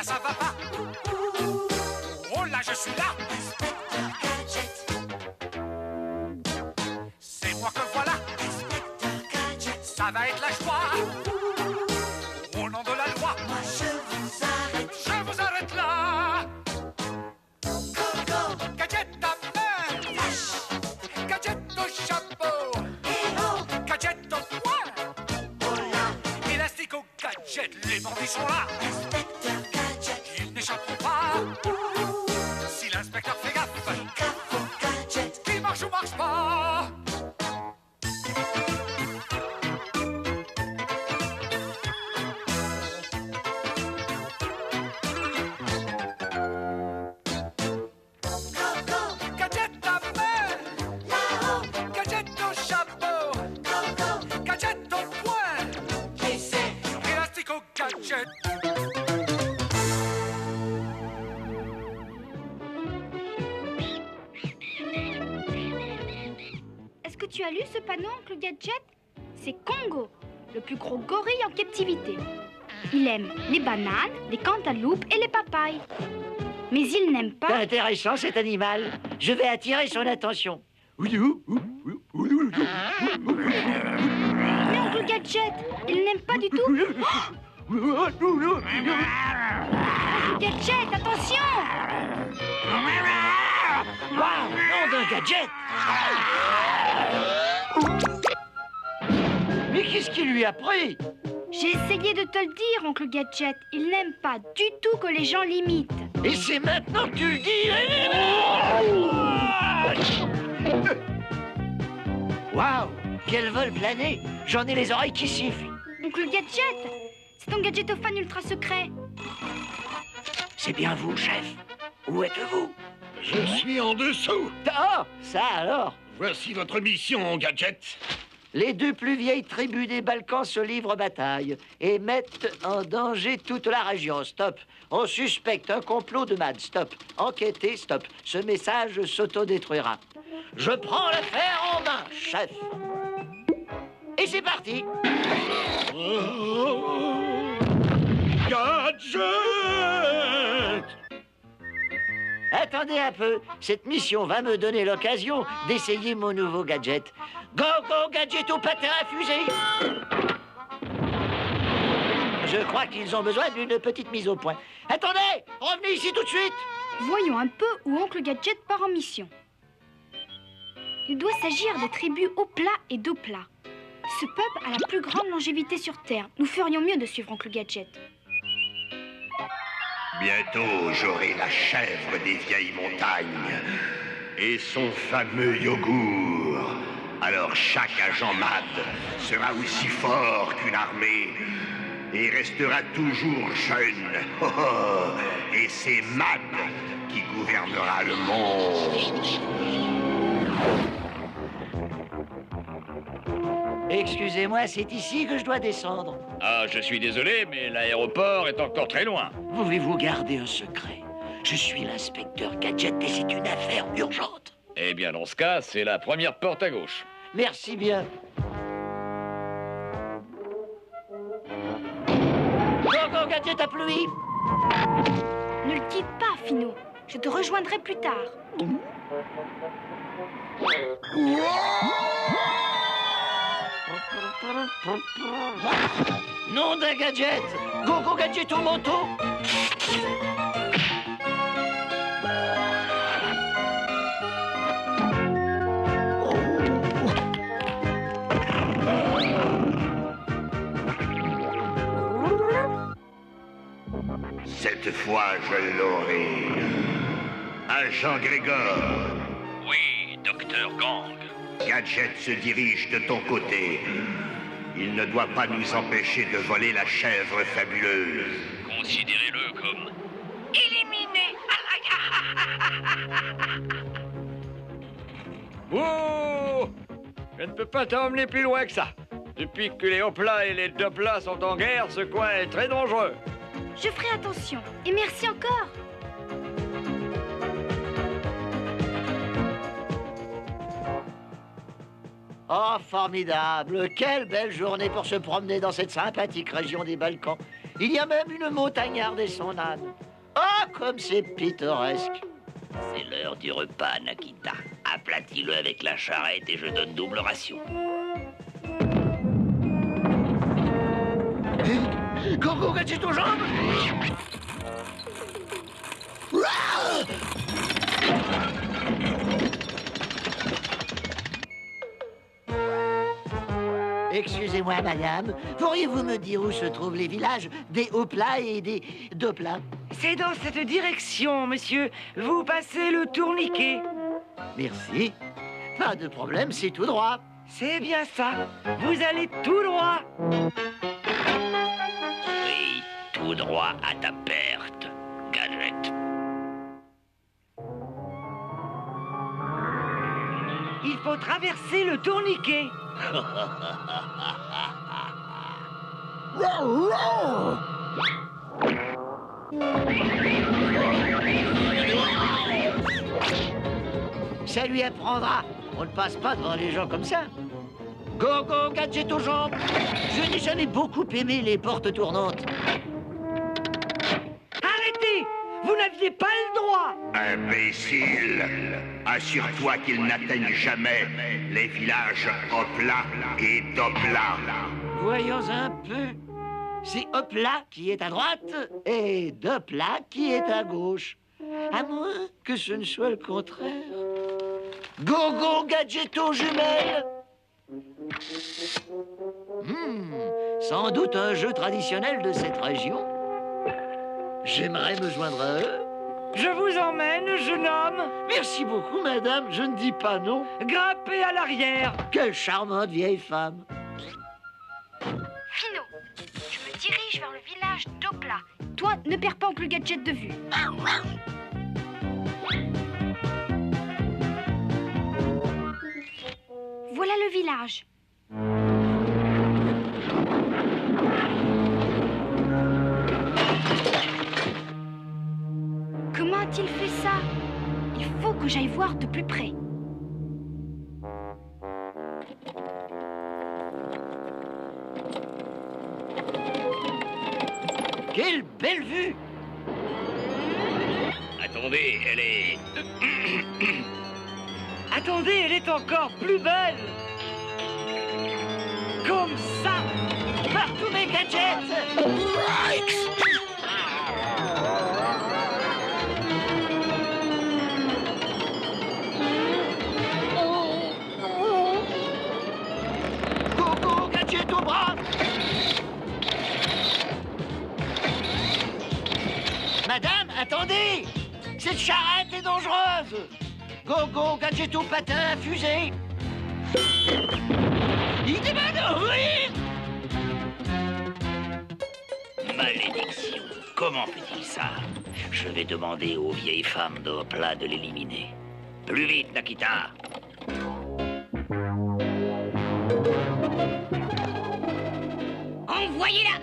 là ça va pas. Oh là je suis là. Inspecteur Gadget. C'est moi que voilà. Inspecteur Gadget. Ça va être la joie. Au nom de la loi, Moi je vous arrête. je vous arrête là. Coco, Gadget à main, Flash, gadget au chapeau, Hello, gadget au poing, oh là. élastique au gadget. Les bandits sont là, Inspecteur Gadget. ils n'échapperont pas. Si l'inspecteur fait gaffe, Gaffe au gadget. qu'il marche ou marche pas. Coco, Gadget à main, là-haut. gadget au chapeau, Coco, gadget au poing, qui c'est? élastique au gadget. Est-ce que tu as lu ce panneau, Oncle Gadget? C'est Congo, le plus gros gorille en captivité. Il aime les bananes, les cantaloupes et les papayes. Mais il n'aime C'est pas... intéressant cet animal. Je vais attirer son attention. Mais Oncle Gadget, il n'aime pas du tout... Oncle Gadget, attention! Waouh, nom d'un gadget. Mais qu'est-ce qui lui a pris? J'ai essayé de te le dire, Oncle Gadget. Il n'aime pas du tout que les gens l'imitent. Et c'est maintenant que tu le dis. Waouh, quel vol plané. J'en ai les oreilles qui sifflent. Oncle Gadget, c'est ton gadgetophone ultra secret. C'est bien vous, chef. Où êtes-vous? Je suis en dessous. Oh, ça alors. Voici votre mission, Gadget. Les deux plus vieilles tribus des Balkans se livrent bataille et mettent en danger toute la région. Stop. On suspecte un complot de Mad. Stop. Enquêtez. Stop. Ce message s'autodétruira. Je prends l'affaire en main, chef. Et c'est parti. Gadget! Attendez un peu. Cette mission va me donner l'occasion d'essayer mon nouveau gadget. Go, go, gadget au patin à fusée. Je crois qu'ils ont besoin d'une petite mise au point. Attendez, revenez ici tout de suite. Voyons un peu où Oncle Gadget part en mission. Il doit s'agir des tribus au plat et d'eau plat. Ce peuple a la plus grande longévité sur Terre. Nous ferions mieux de suivre Oncle Gadget. Bientôt, j'aurai la chèvre des vieilles montagnes et son fameux yogourt. Alors chaque agent MAD sera aussi fort qu'une armée et restera toujours jeune. Oh, oh. Et c'est MAD qui gouvernera le monde. Excusez-moi, c'est ici que je dois descendre. Ah, je suis désolé, mais l'aéroport est encore très loin. Pouvez-vous garder un secret? Je suis l'inspecteur Gadget et c'est une affaire urgente. Eh bien, dans ce cas, c'est la première porte à gauche. Merci bien. Go, go, Gadget à pluie. Ne le quitte pas, Finot. Je te rejoindrai plus tard. Nom d'un gadget. Go, go, Gadget au manteau. Cette fois, je l'aurai. Agent Grégor, Oui, docteur Gang. Gadget se dirige de ton côté. Il ne doit pas nous empêcher de voler la chèvre fabuleuse. Considérez-le comme... Oh! Je ne peux pas t'emmener plus loin que ça. Depuis que les Hopla et les Dopla sont en guerre, ce coin est très dangereux. Je ferai attention. Et merci encore. Oh, formidable. Quelle belle journée pour se promener dans cette sympathique région des Balkans. Il y a même une montagnarde et son âne. Ah, comme c'est pittoresque. C'est l'heure du repas, Nakita. Aplatis-le avec la charrette et je donne double ration. Gogo, gadget aux jambes! Excusez-moi, madame, pourriez-vous me dire où se trouvent les villages des hauts plats et des deux plats? C'est dans cette direction, monsieur. Vous passez le tourniquet. Merci. Pas de problème, c'est tout droit. C'est bien ça. Vous allez tout droit. Oui, tout droit à ta perte, Gadget. Il faut traverser le tourniquet. Ça lui apprendra. On ne passe pas devant les gens comme ça. Gogo, gadget aux jambes. Je n'ai jamais beaucoup aimé les portes tournantes. Arrêtez! Vous n'aviez pas le droit. Imbécile! Assure-toi qu'ils n'atteignent jamais les villages Hopla et Dopla. Voyons un peu. C'est Hopla qui est à droite et Dopla qui est à gauche. À moins que ce ne soit le contraire. Gogo, gadget aux jumelles. Sans doute un jeu traditionnel de cette région. J'aimerais me joindre à eux. Je vous emmène, jeune homme. Merci beaucoup, madame. Je ne dis pas non. Grimpez à l'arrière. Quelle charmante vieille femme. Fino, je me dirige vers le village d'Opla. Toi, ne perds pas Oncle Gadget de vue. Voilà le village. Comment a-t-il fait ça? Il faut que j'aille voir de plus près. Quelle belle vue! Attendez, elle est... Attendez, elle est encore plus belle. Comme ça. Partout mes gadgets! Gogo, gadget au bras! Madame, attendez! Cette charrette est dangereuse! Gogo, gadget au patin à fusée! Il démarre! Oui! Malédiction. Comment fait-il ça? Je vais demander aux vieilles femmes d'Hopla de l'éliminer. Plus vite, Nakita. Envoyez la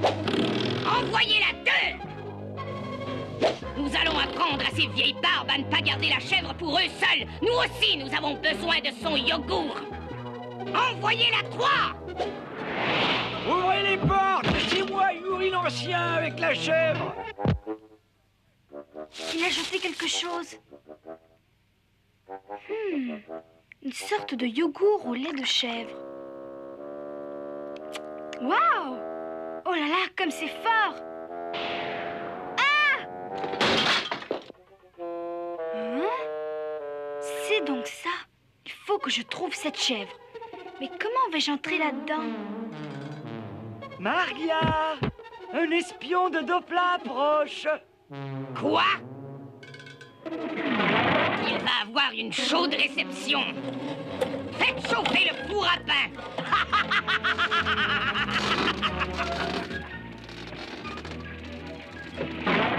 1! Envoyez la 2! Nous allons apprendre à ces vieilles barbes à ne pas garder la chèvre pour eux seuls. Nous aussi, nous avons besoin de son yogourt. Envoyez la 3! Ouvrez les portes! C'est moi, Yuri l'Ancien, avec la chèvre! Il a jeté quelque chose. Une sorte de yogourt au lait de chèvre. Waouh! Oh là là, comme c'est fort! Ah! Hein? C'est donc ça. Il faut que je trouve cette chèvre. Mais comment vais-je entrer là-dedans? Maria, un espion de Dopla approche. Quoi? Il va avoir une chaude réception. Faites chauffer le four à pain.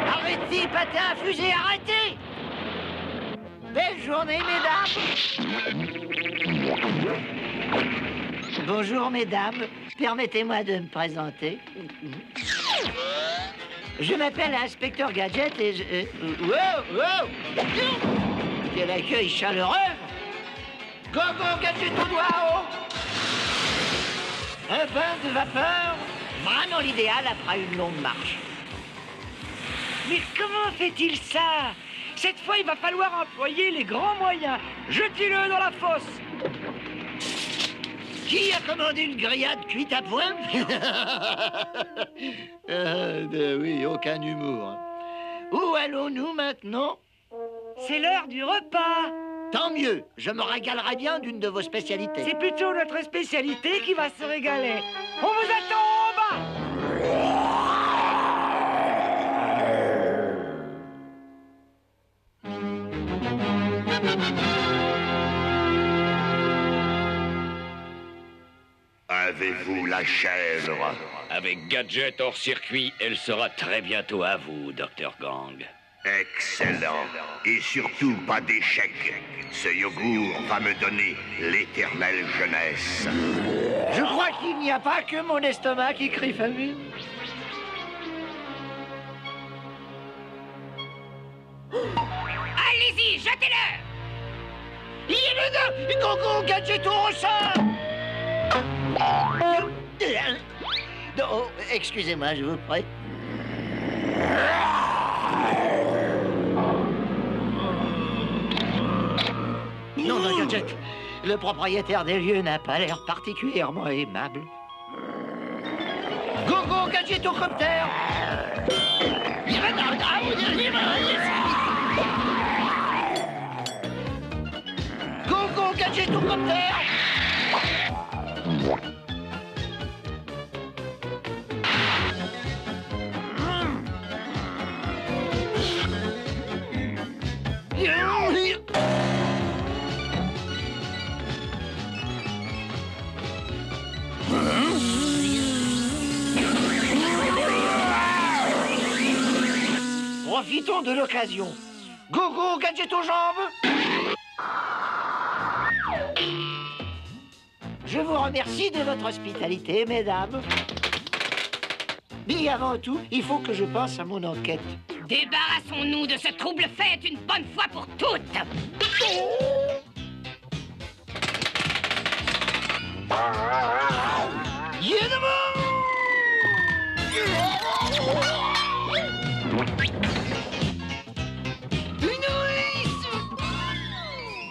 Arrêtez, patin à fusée, arrêtez! Belle journée, mesdames! Bonjour, mesdames. Permettez-moi de me présenter. Je m'appelle Inspecteur Gadget et je... wow, wow! Quel accueil chaleureux! Gogo, Gadget au doigt haut! Un bain de vapeur Vraiment l'idéal après une longue marche. Mais comment fait-il ça? Cette fois, il va falloir employer les grands moyens. Jetez-le dans la fosse. Qui a commandé une grillade cuite à point? Oui, aucun humour. Où allons-nous maintenant? C'est l'heure du repas. Tant mieux, je me régalerai bien d'une de vos spécialités. C'est plutôt notre spécialité qui va se régaler. On vous attend en bas. Avez-vous la chèvre? Avec Gadget hors circuit, elle sera très bientôt à vous, Dr. Gang. Excellent. Et surtout, pas d'échec. Ce yogourt va me donner l'éternelle jeunesse. Je crois qu'il n'y a pas que mon estomac qui crie famine. Allez-y, jetez-le! Il est là! Gogo, Gadget au ressort! Oh, excusez-moi, je vous prie. Non, non, Gadget. Le propriétaire des lieux n'a pas l'air particulièrement aimable. Gogo, Gadget au copter! Gogo, Gadget au copter! Profitons de l'occasion. Gogo, Gadget aux jambes! Je vous remercie de votre hospitalité, mesdames. Mais avant tout, il faut que je pense à mon enquête. Débarrassons-nous de ce trouble fait une bonne fois pour toutes.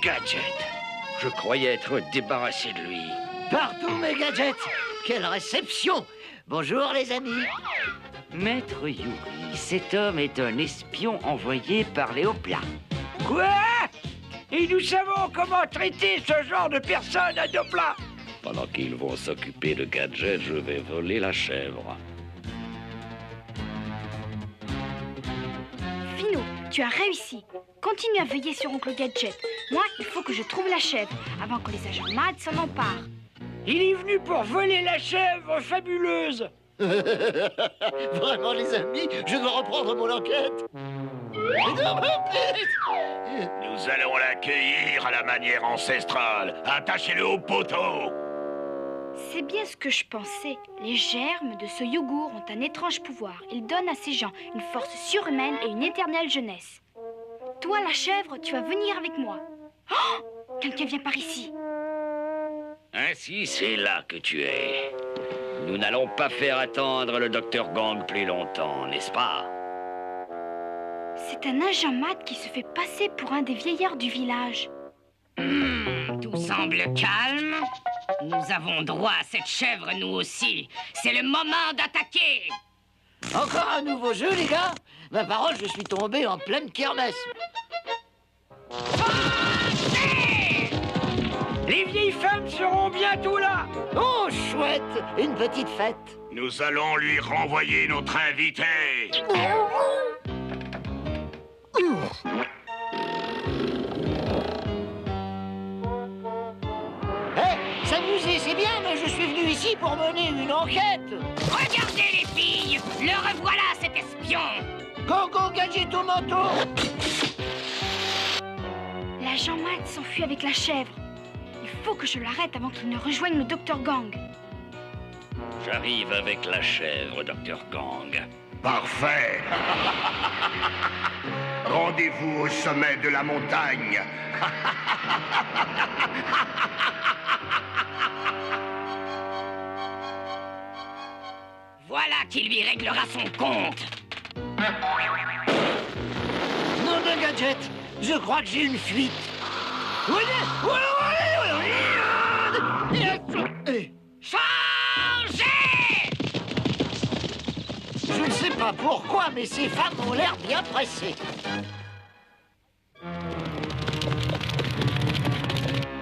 Gadget, je croyais être débarrassé de lui. Partout, mes gadgets! Quelle réception! Bonjour, les amis. Maître Yuri, cet homme est un espion envoyé par les Hopla. Quoi? Et nous savons comment traiter ce genre de personnes à deux plats. Pendant qu'ils vont s'occuper de Gadget, je vais voler la chèvre. Fino, tu as réussi. Continue à veiller sur Oncle Gadget. Moi, il faut que je trouve la chèvre avant que les agents MAD s'en emparent. Il est venu pour voler la chèvre fabuleuse. Vraiment, les amis, je dois reprendre mon enquête. Nous allons l'accueillir à la manière ancestrale. Attachez-le au poteau. C'est bien ce que je pensais. Les germes de ce yogourt ont un étrange pouvoir. Ils donnent à ces gens une force surhumaine et une éternelle jeunesse. Toi, la chèvre, tu vas venir avec moi. Oh! Quelqu'un vient par ici. Ainsi, c'est là que tu es. Nous n'allons pas faire attendre le Dr. Gang plus longtemps, n'est-ce pas? C'est un agent MAD qui se fait passer pour un des vieillards du village. Tout semble calme. Nous avons droit à cette chèvre, nous aussi. C'est le moment d'attaquer. Encore un nouveau jeu, les gars? Ma parole, je suis tombé en pleine kermesse. Les vieilles femmes seront bientôt là. Oh, chouette! Une petite fête. Nous allons lui renvoyer notre invité. S'amuser, c'est bien, mais je suis venu ici pour mener une enquête. Regardez les filles. Le revoilà, cet espion. Gogo, Gadget au manteau. L'agent MAD s'enfuit avec la chèvre. Il faut que je l'arrête avant qu'il ne rejoigne le Dr. Gang. J'arrive avec la chèvre, Dr. Gang. Parfait. Rendez-vous au sommet de la montagne. qu'il lui réglera son compte. Nom de gadget, je crois que j'ai une fuite. Changez! Je ne sais pas pourquoi, mais ces femmes ont l'air bien pressées.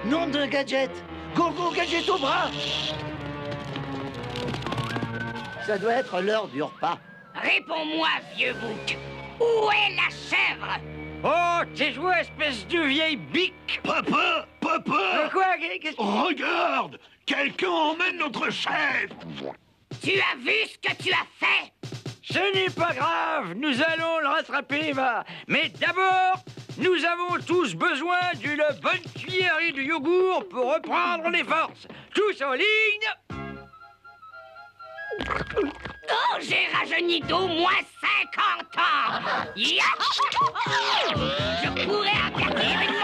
Nom de gadget, Gogo Gadget au bras. Ça doit être l'heure du repas. Réponds-moi, vieux bouc. Où est la chèvre? Oh, t'es joué, espèce de vieille bique. Papa, papa, Quoi? Qu'est-ce que... regarde, quelqu'un emmène notre chef. Tu as vu ce que tu as fait? Ce n'est pas grave, nous allons le rattraper, va. Mais d'abord, nous avons tous besoin d'une bonne cuillerée de yogourt pour reprendre les forces. Tous en ligne. Oh, j'ai rajeuni d'au moins 50 ans. Ya! Je pourrais aplatir une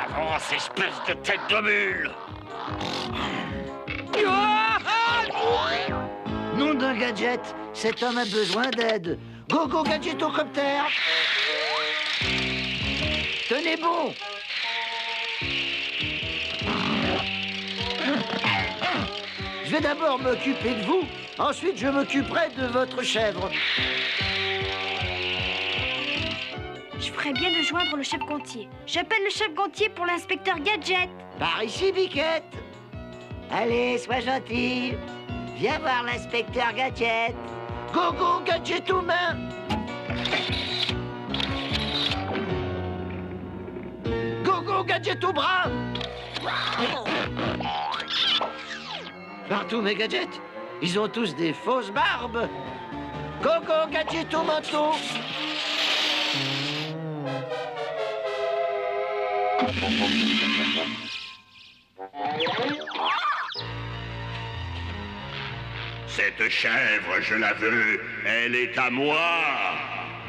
Avance, espèce de tête de mule. Nom d'un gadget, cet homme a besoin d'aide. Gogo Gadgetocopter. Tenez bon. Je vais d'abord m'occuper de vous, ensuite je m'occuperai de votre chèvre. Je ferais bien de joindre le chef Gontier. J'appelle le chef Gontier pour l'inspecteur Gadget. Par ici, Biquette. Allez, sois gentil. Viens voir l'inspecteur Gadget. Gogo Gadget aux mains. Gogo Gadget aux bras. Partout mes gadgets, ils ont tous des fausses barbes. Gogo Gadget au manteau. Cette chèvre, je la veux, elle est à moi.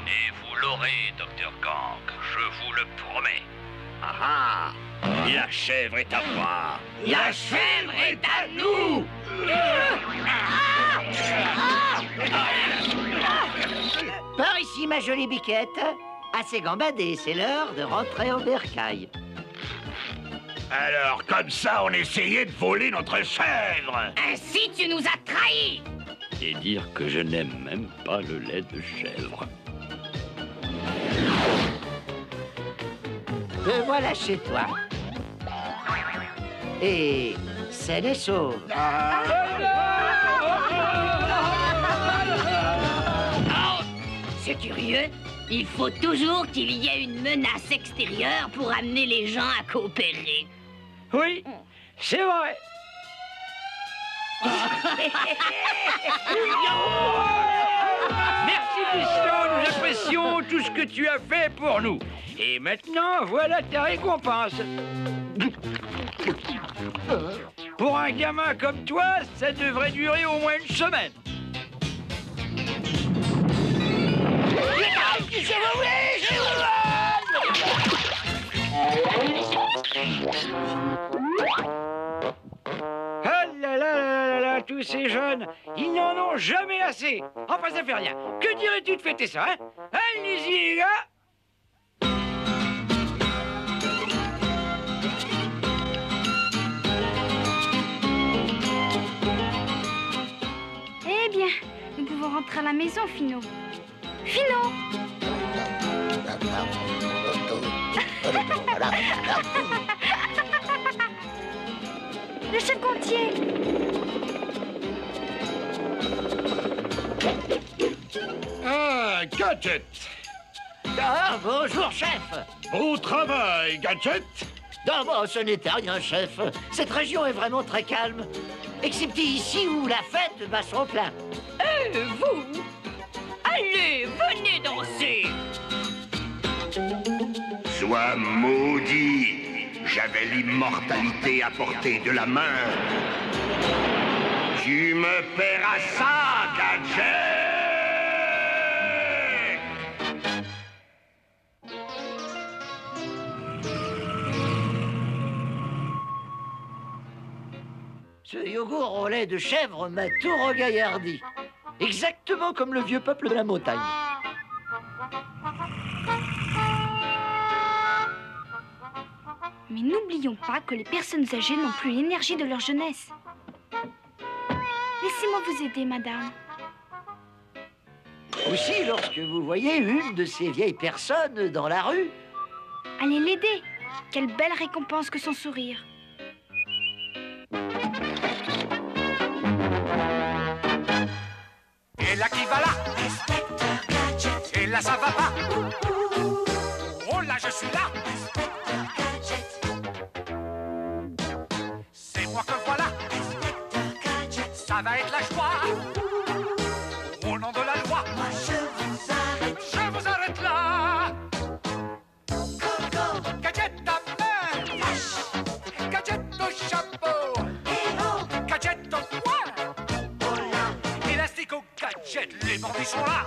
Et vous l'aurez, Docteur Gang, je vous le promets. Ah, la chèvre est à moi. La chèvre est à nous! Par ici, ma jolie Biquette. Assez gambadé, c'est l'heure de rentrer au bercail. Alors, comme ça, on essayait de voler notre chèvre. Ainsi, tu nous as trahis! Et dire que je n'aime même pas le lait de chèvre. Te voilà chez toi. Et saine et sauve. Oh, c'est curieux. Il faut toujours qu'il y ait une menace extérieure pour amener les gens à coopérer. Oui, c'est vrai. Merci, Piston, nous apprécions tout ce que tu as fait pour nous. Et maintenant, voilà ta récompense. Pour un gamin comme toi, ça devrait durer au moins une semaine. Ah là là là là là, tous ces jeunes, ils n'en ont jamais assez. Enfin, ça fait rien. Que dirais-tu de fêter ça, hein? Allez-y, les gars. Eh bien, nous pouvons rentrer à la maison, Finot. Finot! Le chef Gontier! Ah, Gadget. Ah, bonjour, chef. Au travail, Gadget. D'abord, ce n'était rien, chef. Cette région est vraiment très calme. Excepté ici où la fête bat son plein. Vous! Allez, venez danser! Sois maudit. J'avais l'immortalité à portée de la main. Tu me paieras ça, Gadget! Ce yogourt au lait de chèvre m'a tout regaillardi. Exactement comme le vieux peuple de la montagne. Mais n'oublions pas que les personnes âgées n'ont plus l'énergie de leur jeunesse. Laissez-moi vous aider, madame. Aussi, lorsque vous voyez une de ces vieilles personnes dans la rue, Allez l'aider. Quelle belle récompense que son sourire. Et là qui va là? Inspecteur Gadget. Et là ça va pas? Oh là je suis là! Inspecteur Gadget. C'est moi que voilà! Inspecteur Gadget. Ça va être la joie! Au nom de la loi! Moi je vous arrête. Je vous arrête là! Coco. Gadget à main! Flash. Gadget au chapeau! Héros. Gadget au poing! Oh là. Élastique au gadget! Les bandits sont là!